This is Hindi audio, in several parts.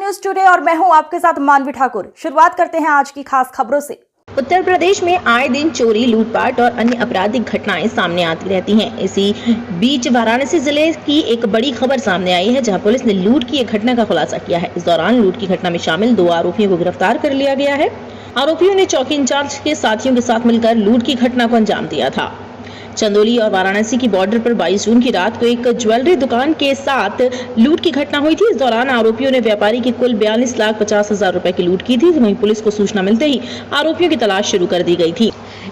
न्यूज टुडे और मैं हूं आपके साथ मानवी ठाकुर। शुरुआत करते हैं आज की खास खबरों से। उत्तर प्रदेश में आए दिन चोरी, लूटपाट और अन्य आपराधिक घटनाएं सामने आती रहती हैं। इसी बीच वाराणसी जिले की एक बड़ी खबर सामने आई है, जहां पुलिस ने लूट की एक घटना का खुलासा किया है। इस दौरान लूट की घटना में शामिल 2 आरोपियों को गिरफ्तार कर लिया गया है। आरोपियों ने चौकी इंचार्ज के साथियों के साथ मिलकर लूट की घटना को अंजाम दिया था। चंदौली और वाराणसी की बॉर्डर पर 22 जून की रात को एक ज्वेलरी दुकान के साथ लूट की घटना हुई थी। इस दौरान आरोपियों ने व्यापारी की कुल 42,50,000 रुपए की लूट की थी। वहीं पुलिस को सूचना मिलते ही आरोपियों की तलाश शुरू कर दी गई थी।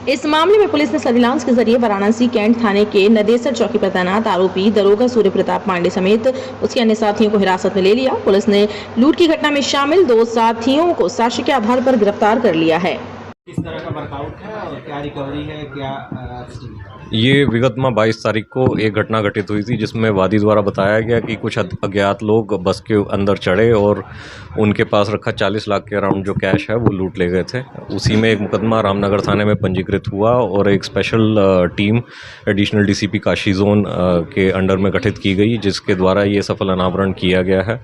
इस मामले में पुलिस ने सर्विलांस के जरिए वाराणसी कैंट थाने के नदेसर चौकी पर तैनात आरोपी दरोगा सूर्य प्रताप पांडे समेत उसके अन्य साथियों को हिरासत में ले लिया। पुलिस ने लूट की घटना में शामिल 2 साथियों को साक्ष्य के आधार पर गिरफ्तार कर लिया है। किस तरह का वर्कआउट है और क्या रिकवरी है, क्या ये विगत में 22 तारीख को एक घटना घटित हुई थी, जिसमें वादी द्वारा बताया गया कि कुछ अज्ञात लोग बस के अंदर चढ़े और उनके पास रखा 40 लाख के अराउंड जो कैश है वो लूट ले गए थे। उसी में एक मुकदमा रामनगर थाने में पंजीकृत हुआ और एक special team additional DCP Kashi zone के अंडर में गठित की गई, जिसके द्वारा ये सफल अनावरण किया गया है।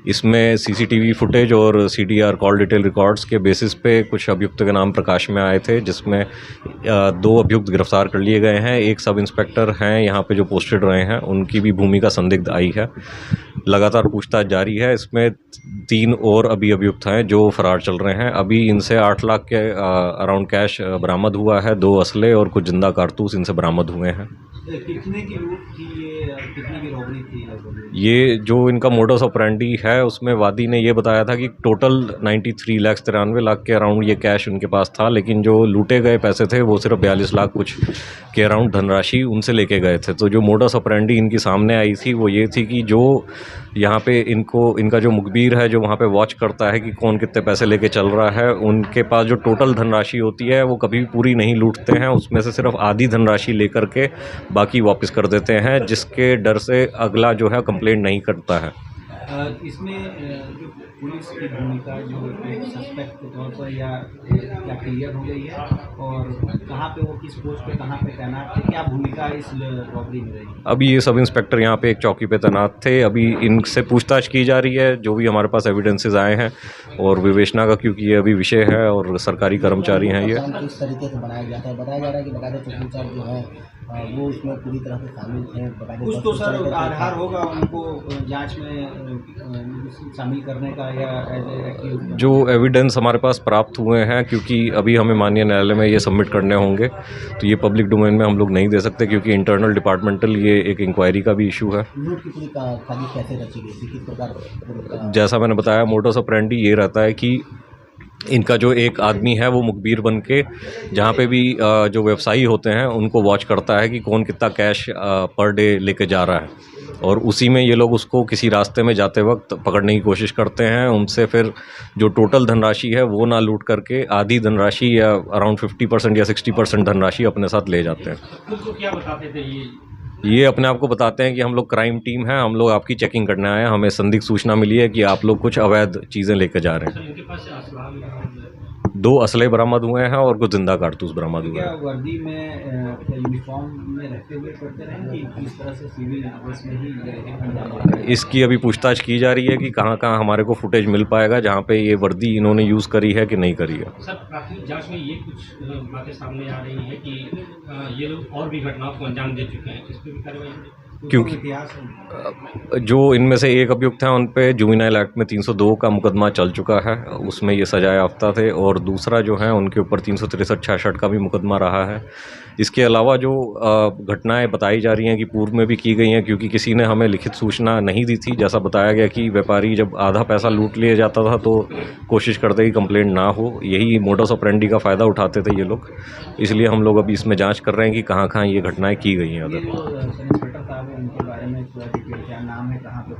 इसमें सीसीटीवी फुटेज और सीडीआर कॉल डिटेल रिकॉर्ड्स के बेसिस पे कुछ अभियुक्त के नाम प्रकाश में आए थे, जिसमें 2 अभियुक्त गिरफ्तार कर लिए गए हैं। एक सब इंस्पेक्टर हैं यहाँ पे जो पोस्टेड रहे हैं, उनकी भी भूमिका संदिग्ध आई है। लगातार पूछताछ जारी है। इसमें 3 और अभी अभियुक्त हैं जो फरार चल रहे हैं। अभी इनसे 8 लाख के अराउंड कैश बरामद हुआ है। 2 असले और कुछ जिंदा कारतूस इनसे बरामद हुए हैं। कितने की लूट थी ये, कितने की रॉबरी थी? ये जो इनका मोडस ऑपरेंडी है, उसमें वादी ने ये बताया था कि टोटल 93 लाख के अराउंड ये कैश उनके पास था, लेकिन जो लूटे गए पैसे थे वो सिर्फ 42 लाख कुछ के अराउंड धनराशि उनसे लेके गए थे। तो जो मोडस ऑपरेंडी इनकी सामने आई थी वो ये थी कि जो यहाँ पे इनका जो मुखबिर है, जो वहाँ पे वॉच करता है कि कौन कितने पैसे लेके चल रहा है, उनके पास जो टोटल धनराशि होती है वो कभी पूरी नहीं लूटते हैं। उसमें से सिर्फ आधी धनराशि लेकर के बाकी वापस कर देते हैं, जिसके डर से अगला जो है कंप्लेंट नहीं करता है। इसमें जो पुलिस की भूमिका जो एक सस्पेक्ट के तौर पर या क्या क्लियर हो गई है, और कहाँ पे वो किस पोस्ट पे कहाँ पे तैनात थे, क्या भूमिका इस रॉबरी में रही? अभी ये सब इंस्पेक्टर यहाँ पे एक चौकी पे तैनात थे। अभी इनसे पूछताछ की जा रही है, जो भी हमारे पास एविडेंसेस आए हैं, और विवेचना का, क्योंकि ये अभी विषय है और सरकारी कर्मचारी हैं। ये इस तरीके से बनाया गया था, बताया जा रहा है कि बकायदा चौकी इंचार्ज जो है वो उसमें पूरी तरह से शामिल थे। कुछ तो सर आधार होगा उनको जांच में शामिल करने का, या जो एविडेंस हमारे पास प्राप्त हुए हैं, क्योंकि अभी हमें माननीय न्यायालय में ये सबमिट करने होंगे, तो ये पब्लिक डोमेन में हम लोग नहीं दे सकते, क्योंकि इंटरनल डिपार्टमेंटल ये एक इंक्वायरी का भी इशू है। लूट की पूरी साजिश कैसे रची गई थी, किस प्रकार? जैसा मैंने बताया, मोडस ऑपरेंडी ये रहता है कि इनका जो एक आदमी है वो मुखबिर बन के जहाँ पे भी जो व्यवसायी होते हैं उनको वॉच करता है कि कौन कितना कैश पर डे लेके जा रहा है, और उसी में ये लोग उसको किसी रास्ते में जाते वक्त पकड़ने की कोशिश करते हैं। उनसे फिर जो टोटल धनराशि है वो ना लूट करके आधी धनराशि या अराउंड 50% या 60% धनराशि अपने साथ ले जाते हैं। तो क्या बताते थे ये अपने आप को बताते हैं कि हम लोग क्राइम टीम है, हम लोग आपकी चेकिंग करने आए हैं, हमें संदिग्ध सूचना मिली है कि आप लोग कुछ अवैध चीज़ें लेकर जा रहे हैं। 2 असले बरामद हुए हैं और कुछ जिंदा कारतूस बरामद हुए हैं। वर्दी में यूनिफॉर्म में रहते हुए करते रहे कि किस तरह से सिविल ड्रेस में ही? इसकी अभी पूछताछ की जा रही है कि कहाँ कहाँ हमारे को फुटेज मिल पाएगा जहाँ पे ये वर्दी इन्होंने यूज़ करी है कि नहीं करी है। सर, प्राथमिक जांच में ये कुछ बातें सामने आ रही हैं कि ये लोग और भी घटनाओं को अंजाम दे चुके हैं, इस पर भी कार्रवाई, क्योंकि जो इनमें से एक अभियुक्त हैं उन पे जुवेनाइल एक्ट में 302 का मुकदमा चल चुका है, उसमें ये सजा याफ्ता थे, और दूसरा जो है उनके ऊपर 363-66 का भी मुकदमा रहा है। इसके अलावा जो घटनाएं बताई जा रही हैं कि पूर्व में भी की गई हैं, क्योंकि किसी ने हमें लिखित सूचना नहीं दी थी। जैसा बताया गया कि व्यापारी जब आधा पैसा लूट लिया जाता था तो कोशिश करते कि कंप्लेंट ना हो, यही मोडस ऑपरेंडी का फ़ायदा उठाते थे ये लोग। इसलिए हम लोग अभी इसमें जाँच कर रहे हैं कि कहाँ कहाँ ये घटनाएँ की गई हैं। उनके बारे में क्या नाम है, कहाँ पे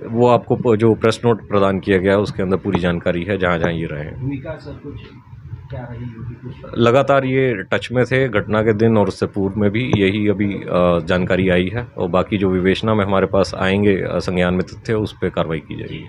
वो आपको जो प्रेस नोट प्रदान किया गया है उसके अंदर पूरी जानकारी है, जहाँ जहाँ ये रहे हैं। भूमिका सर कुछ क्या रही होगी? लगातार ये टच में थे घटना के दिन और उससे पूर्व में भी, यही अभी जानकारी आई है, और बाकी जो विवेचना में हमारे पास आएंगे संज्ञान में तथ्य, उस पर कार्रवाई की जाएगी।